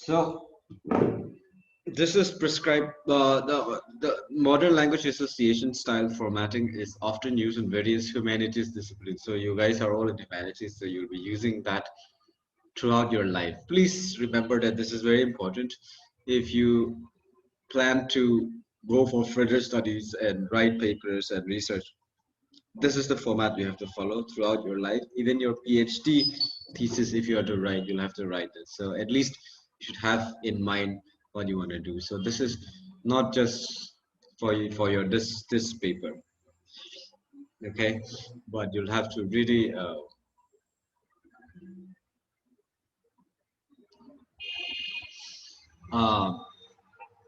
So this is prescribed. The modern language association style formatting is often used in various humanities disciplines. So you guys are all in humanities, so you'll be using that throughout your life. Please remember that this is very important. If you plan to go for further studies and write papers and research, this is the format you have to follow throughout your life. Even your PhD thesis, if you are to write, you'll have to write this. So at least you should have in mind what you want to do. So this is not just for you for your this paper, okay? But you'll have to really uh,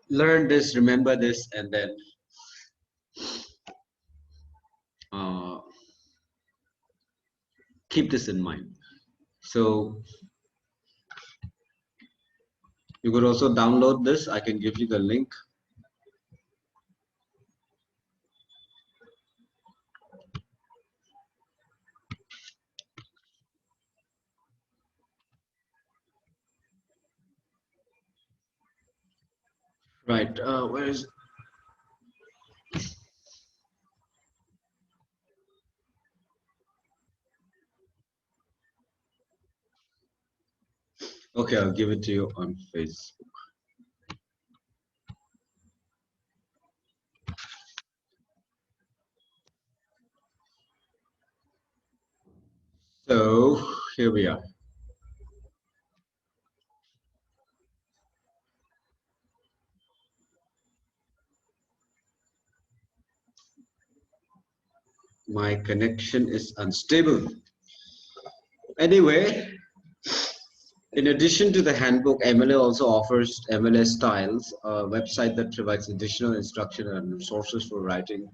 learn this, remember this, and then uh, keep this in mind. So you could also download this. I can give you the link. Right, where is it? Okay, I'll give it to you on Facebook. So here we are. My connection is unstable. Anyway, in addition to the handbook, MLA also offers MLA Styles, a website that provides additional instruction and resources for writing,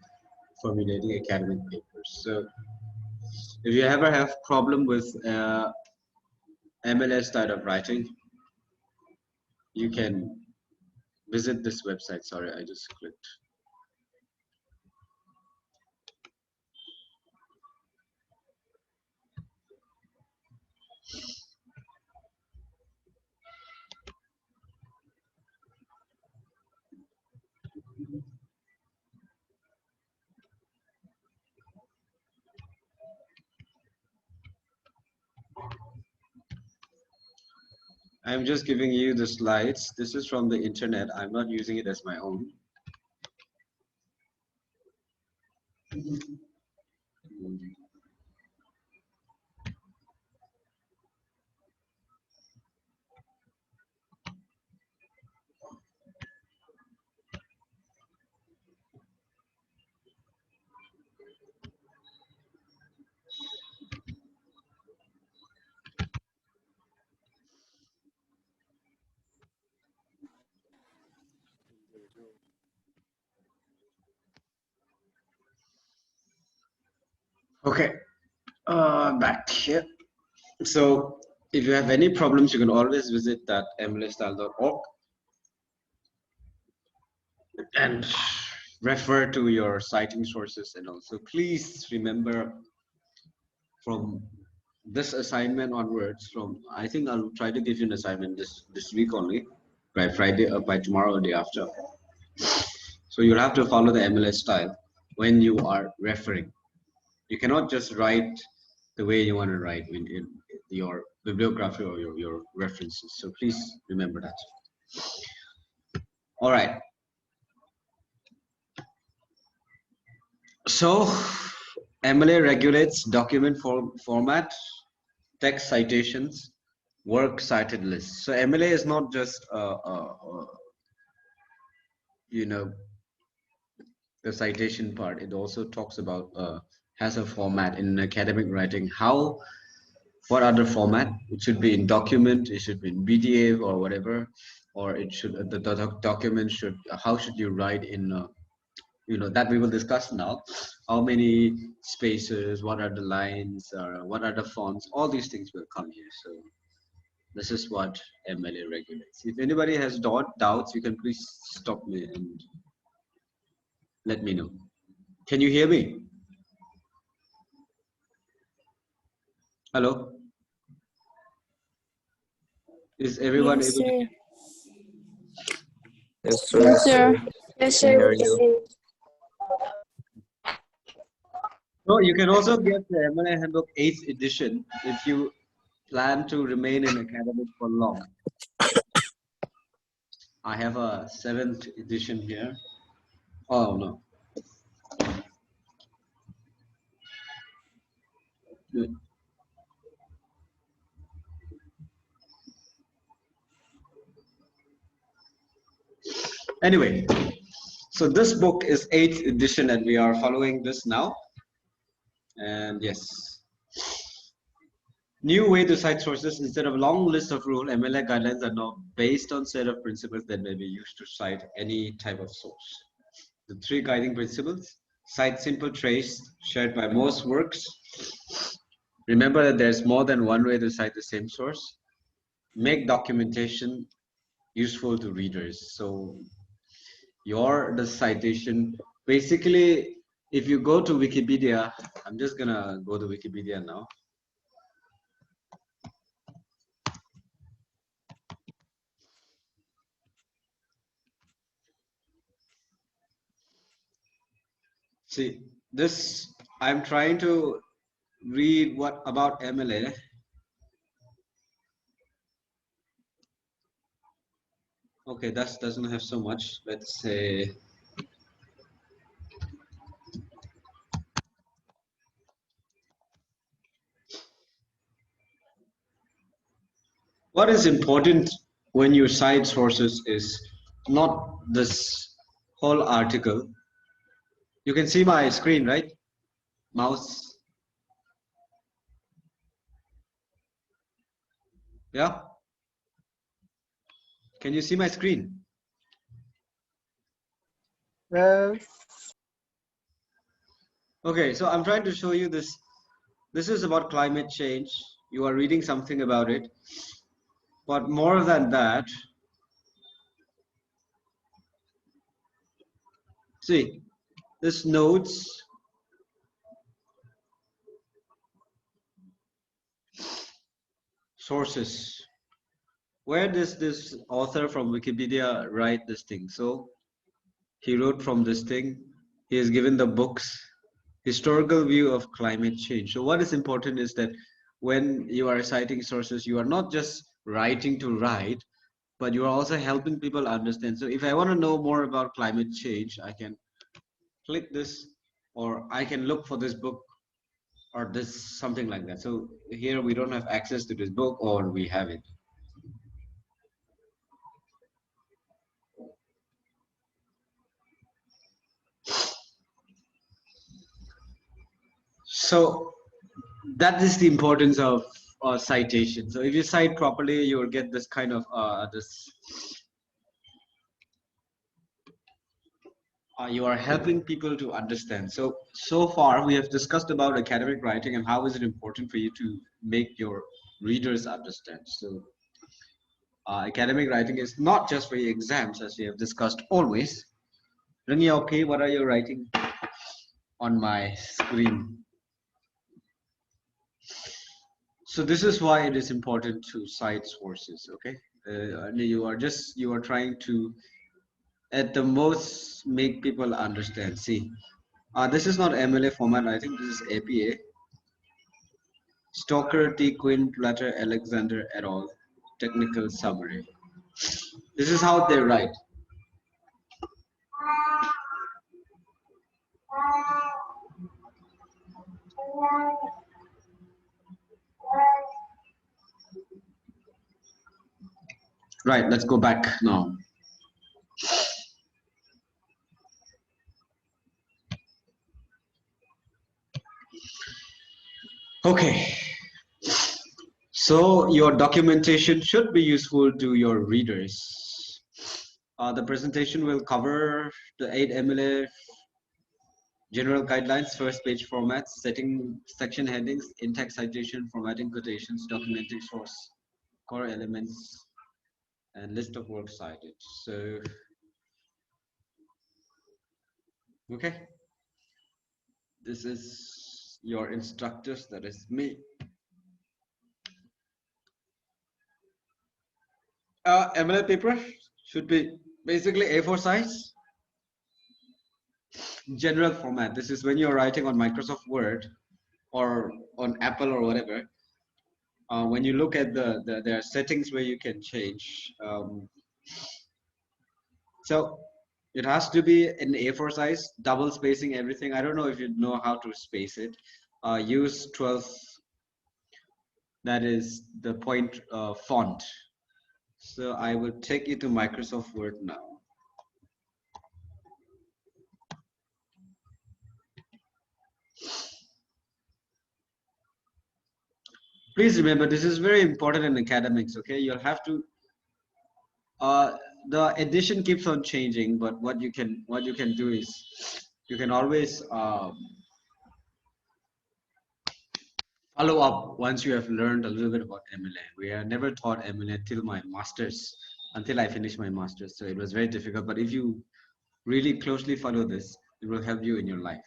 formulating academic papers. So if you ever have problem with MLA style of writing, you can visit this website. Sorry, I just clicked. I'm just giving you the slides. This is from the internet. I'm not using it as my own. Okay, back here. So if you have any problems, you can always visit that mlstyle.org and refer to your citing sources. And also please remember, from this assignment onwards, from I think I'll try to give you an assignment this week only, by Friday or by tomorrow or day after. So you'll have to follow the MLS style when you are referring. You cannot just write the way you want to write in your bibliography or your references. So please remember that. All right. So MLA regulates document format, text citations, work cited lists. So MLA is not just you know, the citation part. It also talks about has a format in academic writing. How, what other format? It should be in document. It should be in BDA or whatever, or it should the document should. How should you write in? You know, that we will discuss now. How many spaces? What are the lines? What are the fonts? All these things will come here. So this is what MLA regulates. If anybody has doubts, you can please stop me and let me know. Can you hear me? Hello? Is everyone Yes, able to sir. hear? Yes, sir. Yes, sir. Yes, Can sir. hear you. So you can also get the MLA Handbook 8th edition if you plan to remain in academic for long. I have a 7th edition here. Oh no. Good. Anyway, so this book is 8th edition and we are following this now. And yes. New way to cite sources instead of a long list of rules, MLA guidelines are now based on set of principles that may be used to cite any type of source. The 3 guiding principles: cite simple trace shared by most works. Remember that there's more than one way to cite the same source. Make documentation useful to readers. So the citation, basically, if you go to Wikipedia, I'm just gonna go to Wikipedia now. See, this, I'm trying to read what about MLA. Okay, that doesn't have so much. Let's say, what is important when you cite sources is not this whole article. You can see my screen, right? Mouse. Yeah? Can you see my screen? Yes. Okay, so I'm trying to show you this. This is about climate change. You are reading something about it. But more than that, see, this notes, sources. Where does this author from Wikipedia write this thing? So he wrote from this thing. He has given the books, historical view of climate change. So what is important is that when you are citing sources, you are not just writing to write, but you are also helping people understand. So if I want to know more about climate change, I can click this, or I can look for this book or this, something like that. So here we don't have access to this book, or we have it. So that is the importance of citation. So if you cite properly, you will get this kind of you are helping people to understand. So far we have discussed about academic writing and how is it important for you to make your readers understand. So academic writing is not just for your exams, as we have discussed always. Rania, okay, what are you writing on my screen? So this is why it is important to cite sources. Okay, you are trying to at the most make people understand. See, this is not MLA format. I think this is APA. Stoker, T. Quinn, Platter, Alexander et al. Technical summary. This is how they write. Right, let's go back now. Okay. So your documentation should be useful to your readers. The presentation will cover the 8 MLA general guidelines, first page formats, setting section headings, in-text citation, formatting quotations, documenting source, core elements, and list of works cited. So, okay, this is your instructors, that is me. MLA paper should be Basically A4 size, general format. This is when you're writing on Microsoft Word or on Apple or whatever. When you look at there are settings where you can change. So it has to be an A4 size, double spacing everything. I don't know if you know how to space it. Use 12, that is the point font. So I will take you to Microsoft Word now. Please remember, this is very important in academics, okay? You'll have to, the edition keeps on changing, but what you can do is, you can always follow up once you have learned a little bit about MLA. We are never taught MLA till my master's, until I finished my master's. So it was very difficult, but if you really closely follow this, it will help you in your life.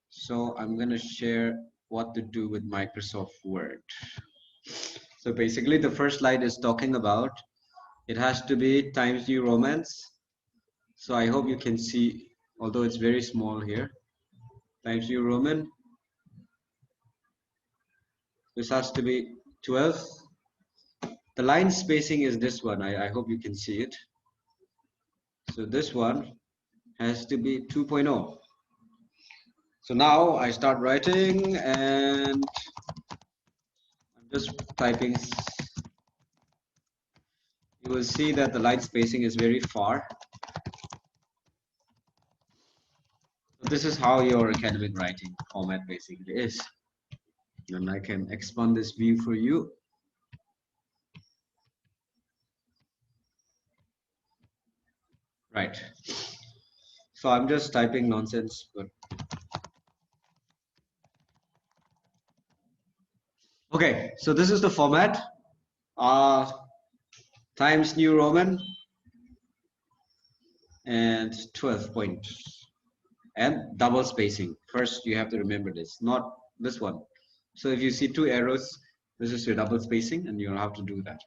So I'm going to share what to do with Microsoft Word. So basically the first slide is talking about, it has to be Times New Romance. So I hope you can see, although it's very small here, Times New Roman. This has to be 12. The line spacing is this one. I hope you can see it. So this one has to be 2.0. So now I start writing and I'm just typing. You will see that the line spacing is very far. So this is how your academic writing format basically is. And I can expand this view for you. Right. So I'm just typing nonsense, but okay. So this is the format. Times New Roman and 12 point and double spacing. First, you have to remember this, not this one. So if you see two arrows, this is your double spacing, and you'll have to do that.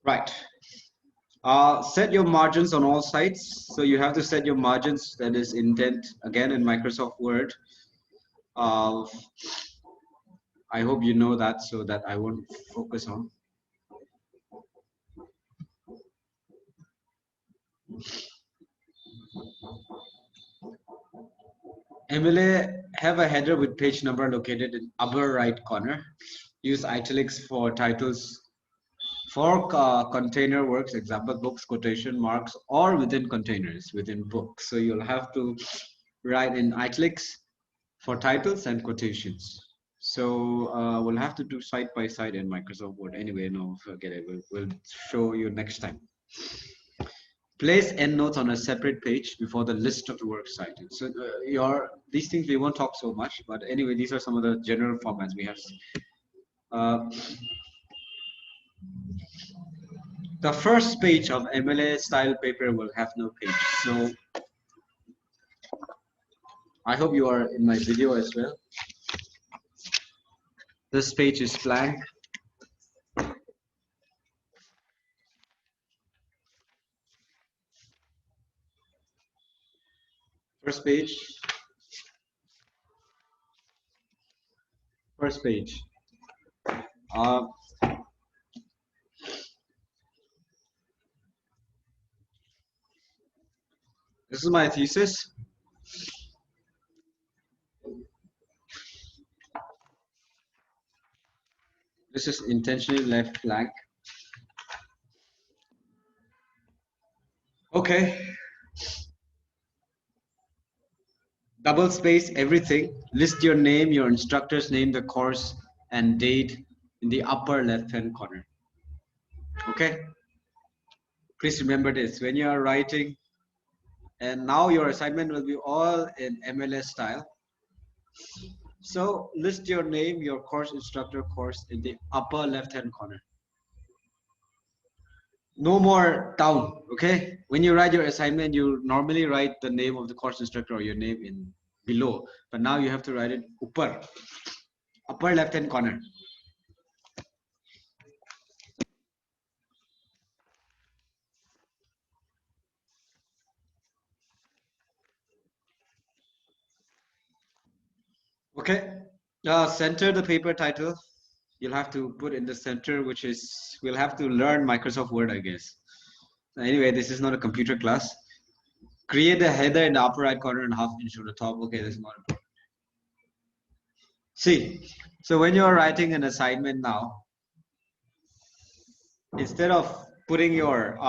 Right. Set your margins on all sides. So you have to set your margins, that is indent, again in Microsoft Word. I hope you know that, so that I won't focus on. MLA have a header with page number located in upper right corner. Use italics for titles. For container works, example books, quotation marks, or within containers, within books. So you'll have to write in italics for titles and quotations. So we'll have to do side by side in Microsoft Word. Anyway, no, forget it. We'll show you next time. Place endnotes on a separate page before the list of the works cited. So these things we won't talk so much, but anyway, these are some of the general formats we have. The first page of MLA style paper will have no page. So I hope you are in my video as well. This page is blank. First page. First page. This is my thesis. This is intentionally left blank. Okay. Double space everything. List your name, your instructor's name, the course, and date in the upper left-hand corner. Okay. Please remember this when you are writing. And now your assignment will be all in MLS style. So list your name, your course, instructor, course in the upper left-hand corner. No more down, okay? When you write your assignment, you normally write the name of the course instructor or your name in below, but now you have to write it upper left hand corner. Okay, center the paper title. You'll have to put in the center, which is, we'll have to learn Microsoft Word, I guess. Anyway, this is not a computer class. Create a header in the upper right corner and half inch on the top. Okay, this is not important. See, so when you're writing an assignment now, instead of putting your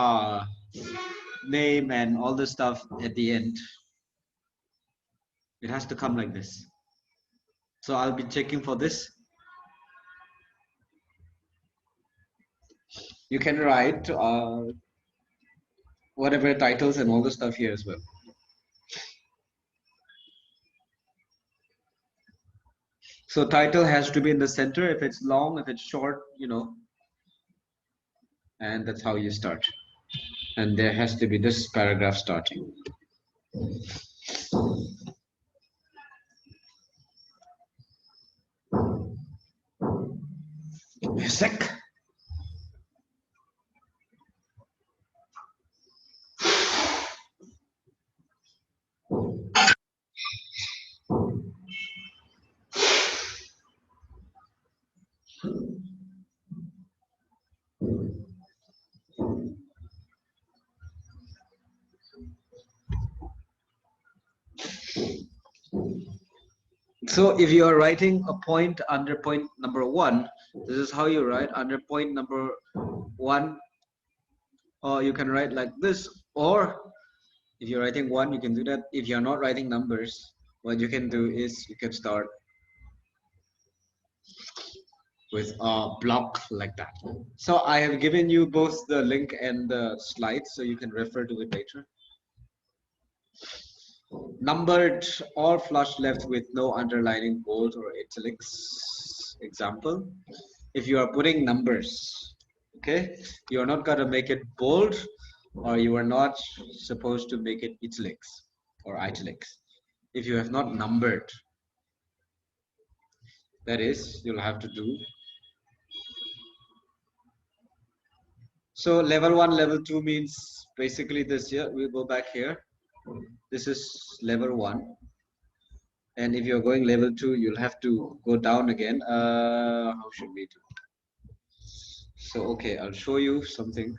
name and all the stuff at the end, it has to come like this. So I'll be checking for this. You can write whatever titles and all the stuff here as well. So title has to be in the center. If it's long, if it's short, you know, and that's how you start. And there has to be this paragraph starting. Give me a sec. So if you are writing a point under point number 1, this is how you write under point number 1, or you can write like this, or if you're writing 1, you can do that. If you're not writing numbers, what you can do is you can start with a block like that. So I have given you both the link and the slides, so you can refer to it later. Numbered or flush left with no underlining, bold or italics. Example, if you are putting numbers, okay, you are not going to make it bold, or you are not supposed to make it italics or italics. If you have not numbered, that is, you'll have to do. So level 1, level 2 means basically this here. We'll go back here. This is level 1. And if you're going level 2, you'll have to go down again. How should we do? So, okay, I'll show you something.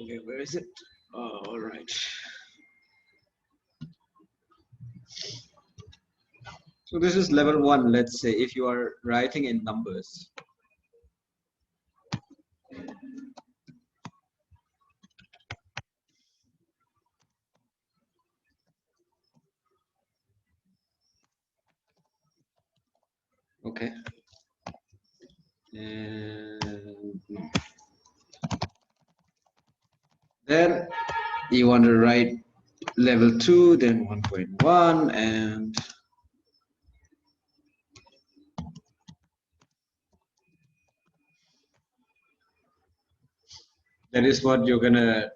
Okay, where is it? All right. So this is level 1, let's say, if you are writing in numbers. Okay. And then you want to write level 2, then 1.1, and that is what you're gonna,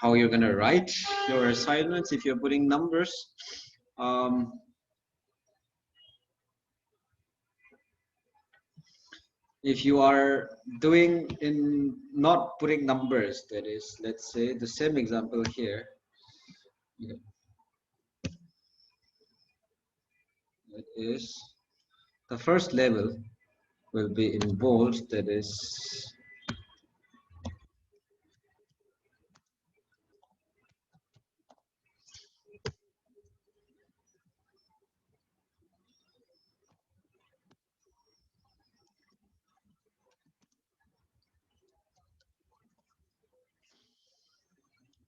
how you're gonna write your assignments if you're putting numbers. If you are doing in not putting numbers, that is, let's say the same example here. Yeah. That is, the first level will be in bold, that is,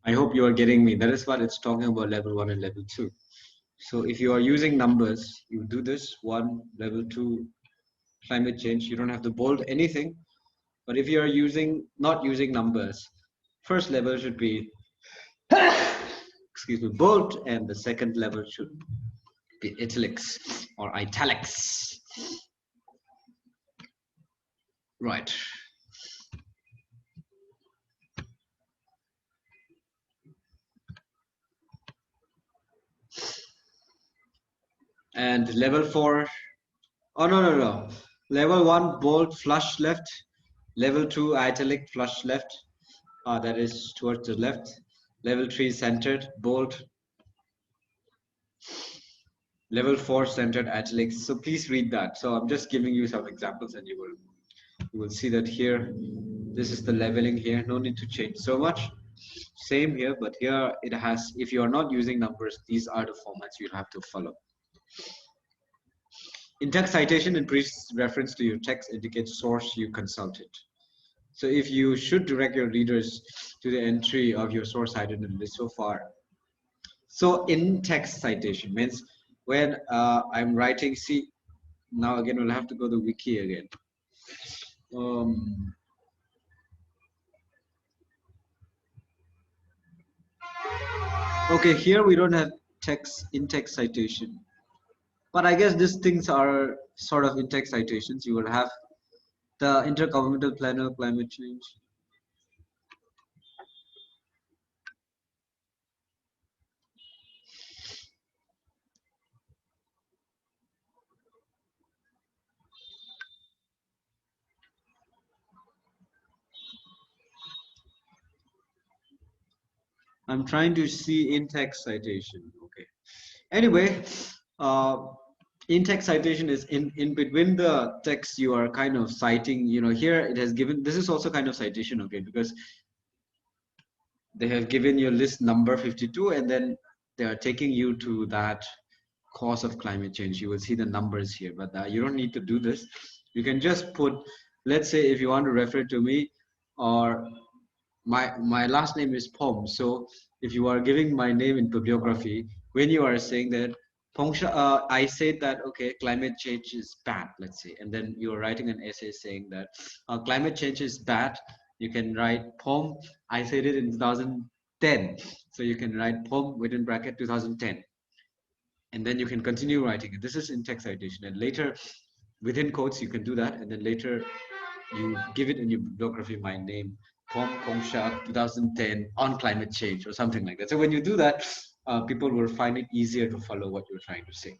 I hope you are getting me. That is what it's talking about, level 1 and level 2. So if you are using numbers, you do this 1, level 2, climate change. You don't have to bold anything. But if you are not using numbers, first level should be excuse me, bold, and the second level should be italics or italics. Right. And level 4, oh no. Level 1 bold flush left, level 2 italic flush left, that is towards the left. Level 3 centered bold, level 4 centered italics. So please read that. So I'm just giving you some examples, and you will see that here this is the leveling here. No need to change so much. Same here, but here it has, if you are not using numbers, these are the formats you have to follow. In-text citation and pre-reference to your text indicates source you consulted. So if you should direct your readers to the entry of your source cited in the list so far. So in-text citation means when I'm writing, see, now again we'll have to go to wiki again. Okay, here we don't have text in-text citation, but I guess these things are sort of in-text citations. You will have the Intergovernmental Panel Climate Change. I'm trying to see in-text citation. Okay. Anyway, in-text citation is in between the text you are kind of citing. You know, here it has given. This is also kind of citation, okay, because they have given you list number 52, and then they are taking you to that cause of climate change. You will see the numbers here, but you don't need to do this. You can just put, let's say, if you want to refer to me, or my last name is Phom. So if you are giving my name in bibliography, when you are saying that Phongshak, I said that okay, climate change is bad, let's say, and then you are writing an essay saying that climate change is bad. You can write Phom. I said it in 2010, so you can write Phom within bracket 2010, and then you can continue writing it. This is in text citation, and later within quotes you can do that, and then later you give it in your bibliography my name, Phongshak 2010 on climate change or something like that. So when you do that, people will find it easier to follow what you're trying to say.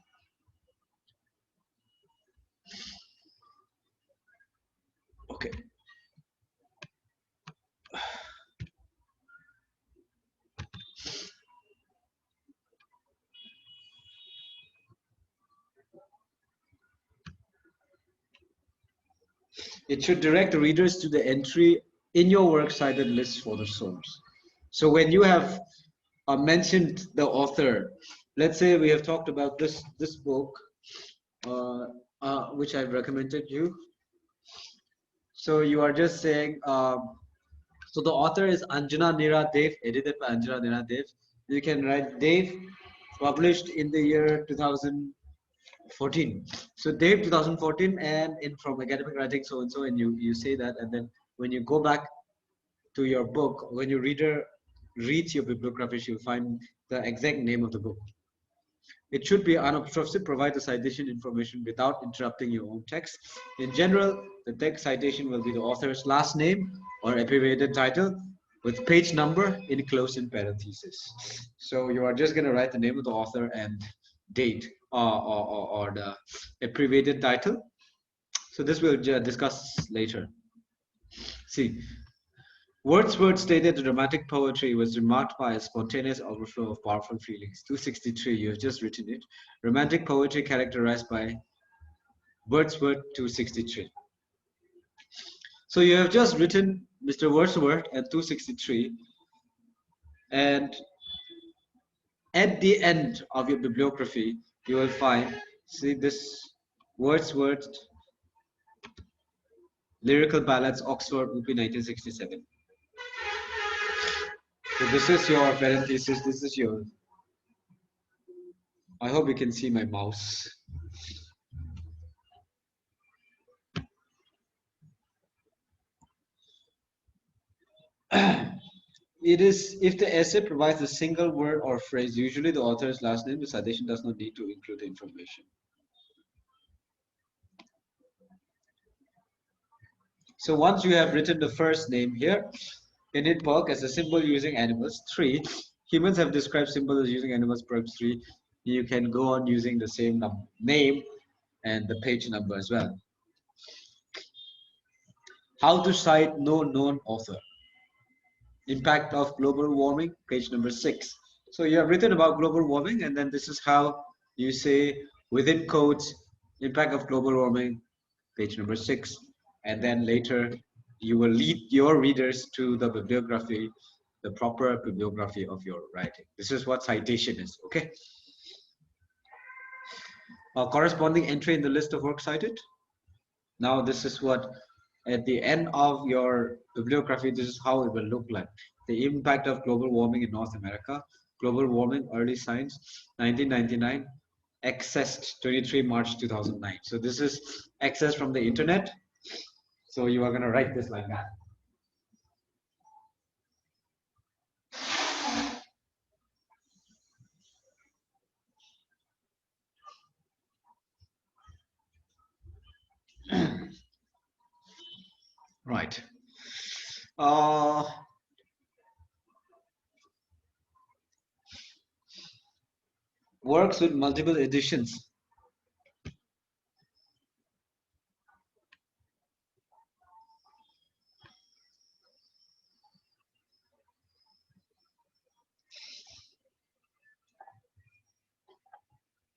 Okay. It should direct readers to the entry in your works cited list for the source. So when you have mentioned the author, let's say we have talked about this book, which I've recommended you. So you are just saying, so the author is Anjana Nira Dev, edited by Anjana Nira Dev. You can write Dev, published in the year 2014. So Dev 2014, and from academic writing so and so, and you say that, and then when you go back to your book, when your reader reads your bibliography, you'll find the exact name of the book. It should be unobstructed, provide the citation information without interrupting your own text. In general, the text citation will be the author's last name or abbreviated title with page number enclosed in parentheses. So you are just going to write the name of the author and date, or the abbreviated title. So this we'll discuss later. See, Wordsworth stated the dramatic poetry was marked by a spontaneous overflow of powerful feelings. 263, you have just written it. Romantic poetry characterized by Wordsworth, 263. So you have just written Mr. Wordsworth at 263, and at the end of your bibliography, you will find, see this Wordsworth Lyrical Ballads, Oxford, UP 1967. So this is your parenthesis, this is your, I hope you can see my mouse. It is if the essay provides a single word or phrase, usually the author's last name, the citation does not need to include the information. So once you have written the first name here, in it perk as a symbol using animals. 3. Humans have described symbols using animals. Perk 3. You can go on using the same name and the page number as well. How to cite no known author. Impact of global warming, page number 6. So you have written about global warming, and then this is how you say within quotes, impact of global warming, page number 6. And then later you will lead your readers to the bibliography, the proper bibliography of your writing. This is what citation is, okay? Corresponding entry in the list of works cited. Now this is what, at the end of your bibliography, this is how it will look like. The impact of global warming in North America, global warming, early signs, 1999, accessed 23 March 2009. So this is access from the internet. So you are going to write this like that. Right. Works with multiple editions.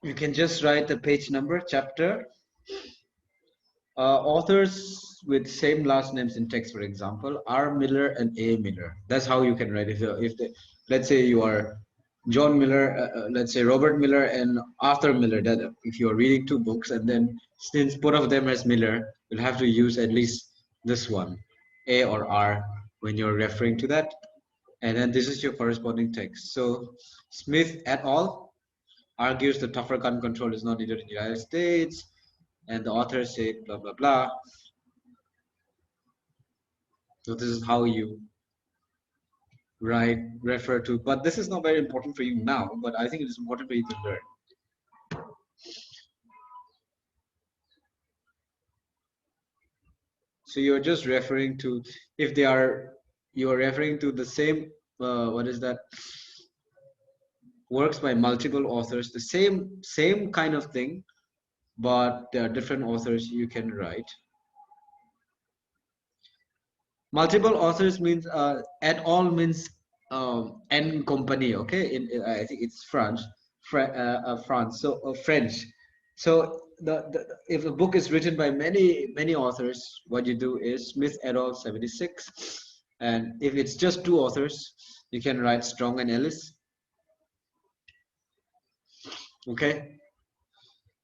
You can just write the page number, chapter. Authors with same last names in text, for example, R. Miller and A. Miller. That's how you can write. Let's say you are John Miller, let's say Robert Miller and Arthur Miller. That if you are reading two books, and then since both of them has Miller, you'll have to use at least this one, A or R, when you're referring to that. And then this is your corresponding text. So Smith et al. Argues the tougher gun control is not needed in the United States, and the author said blah blah blah. So this is how you write, refer to, but this is not very important for you now, but I think it is important for you to learn. So you're just referring to, if they are, you are referring to the same, what is that? Works by multiple authors, the same kind of thing, but there are different authors you can write. Multiple authors means et al means en company, okay? I think it's France. France. So French. So if a book is written by many authors, what you do is Smith et al. 76, and if it's just two authors, you can write Strong and Ellis. Okay.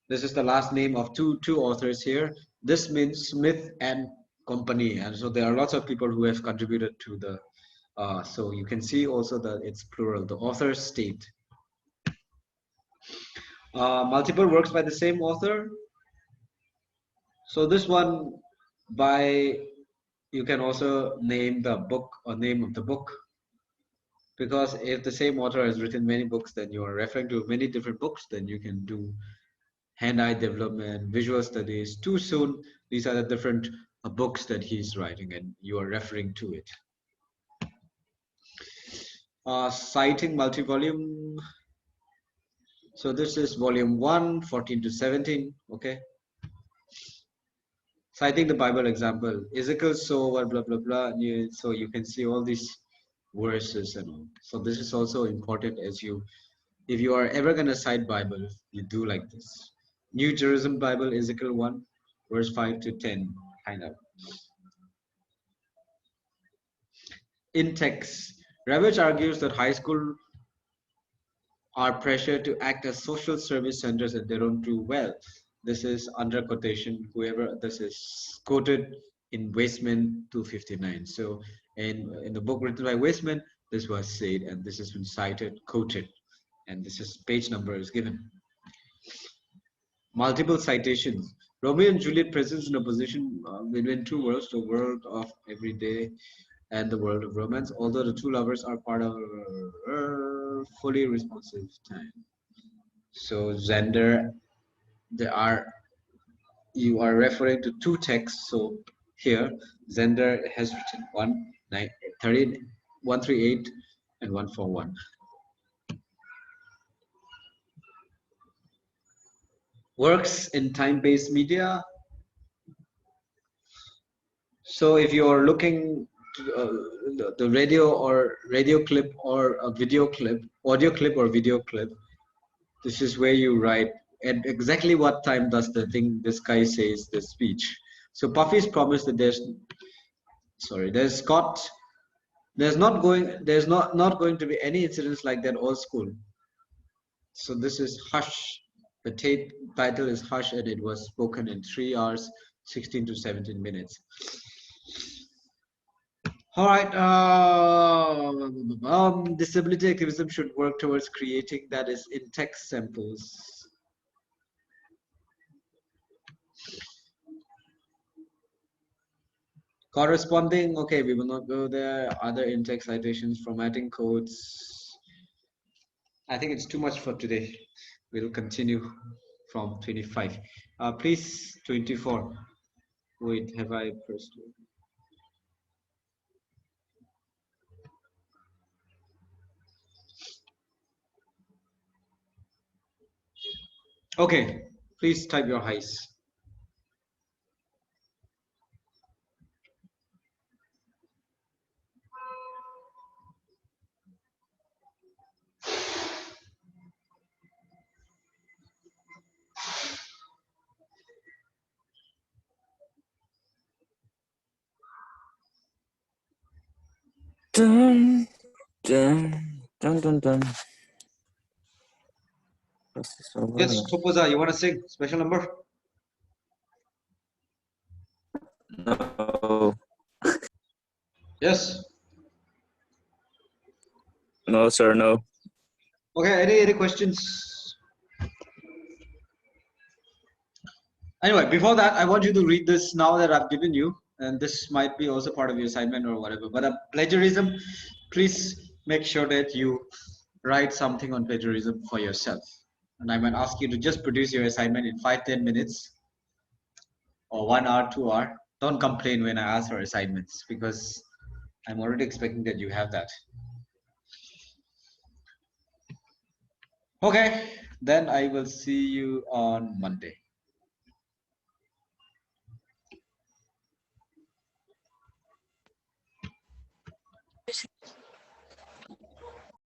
This is the last name of two authors here. This means Smith and Company, and so there are lots of people who have contributed to the. So you can see also that it's plural. The authors state. Multiple works by the same author. So this one by, you can also name the book or name of the book, because if the same author has written many books, then you are referring to many different books, then you can do hand-eye development, visual studies. Too soon, these are the different books that he's writing and you are referring to it. Citing multi-volume. So this is volume 1, 14 to 17, okay. Citing the Bible example, Ezekiel so what blah blah blah. So you can see all these verses and all. So this is also important, as you, if you are ever gonna cite Bible, you do like this. New Jerusalem Bible, Ezekiel 1, verse 5 to 10, kind of. InText. Ravage argues that high school are pressured to act as social service centers and they don't do well. This is under quotation, whoever, this is quoted in Weisman 259. So in the book written by Weisman, this was said, and this has been cited, quoted, and this is page number is given. Multiple citations. Romeo and Juliet presents in a position between two worlds, the world of everyday and the world of romance, although the two lovers are part of a fully responsive time. So Xander, there are you are referring to two texts. So here, Zender has written 138 and 141. Works in time-based media. So if you are looking the radio or radio clip or a video clip, audio clip or video clip, this is where you write at exactly what time does this guy says the speech. So Puffy's promised that there's not going to be any incidents like that all school. So this is Hush. The title is Hush, and it was spoken in 3 hours 16 to 17 minutes. All right. Disability activism should work towards creating that is in-text samples. Corresponding, okay, we will not go there. Other in-text citations, formatting codes. I think it's too much for today. We'll continue from 25. Please, 24. Wait, have I pressed? Okay, please type your highs. Dun, dun, dun, dun, dun. Yes, Topoza, you want to sing special number? No. Yes. No, sir, no. Okay, any questions? Anyway, before that, I want you to read this now that I've given you, and this might be also part of your assignment or whatever. But plagiarism, please make sure that you write something on plagiarism for yourself. And I might ask you to just produce your assignment in 5-10 minutes or 1 hour, 2 hour. Don't complain when I ask for assignments because I'm already expecting that you have that. Okay, then I will see you on Monday.